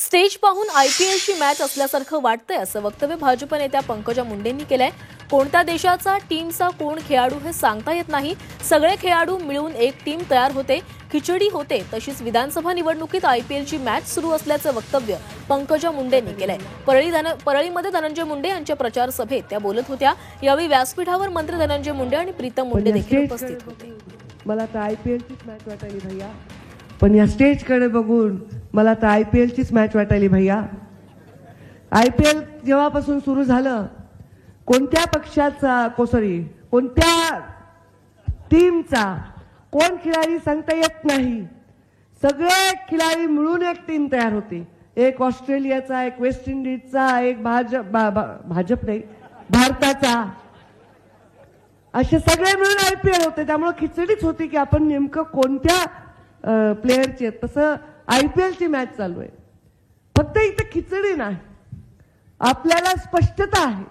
Stage पाहून आयपीएलची match असल्यासारखं वाटतंय असं वक्तव्य भाजप नेत्या पंकजा मुंडेंनी केलंय। कोणत्या देशाचा टीमचा कोण खेळाडू हे सांगता येत नाही, सगळे खेळाडू मिळून एक टीम तयार होते, खिचडी होते। तशीच विधानसभा निवडणुकीत आयपीएलची मॅच सुरू असल्याचं वक्तव्य पंकजा मुंडेंनी केलंय। परळीमध्ये धनंजय मुंडे यांच्या प्रचार सभेत त्या बोलत होत्या। यावेळी व्यासपीठावर मंत्री धनंजय मुंडे आणि प्रीतम मुंडे देखील उपस्थित होते। मला तर आयपीएलचीच मॅच वाटायली भैया, पण या स्टेजकडे बघून मला तर आयपीएलचीच मॅच वाटायली भैया। आयपीएल जेव्हापासून सुरू झालं, कोणत्या पक्षाचा कोणत्या टीमचा कोण खिलाडी सांगता येत नाही, सगळे खिलाडी मिळून एक टीम तयार होते। एक ऑस्ट्रेलियाचा, एक वेस्ट इंडिजचा, एक भाजप नाही भारताचा, असे सगळे मिळून आयपीएल होते। त्यामुळे खिचडीच होती की आपण नेमकं कोणत्या प्लेयरची आहेत। तसं आयपीएलची मॅच चालू आहे, फक्त इथे खिचडी नाही, आपल्याला स्पष्टता आहे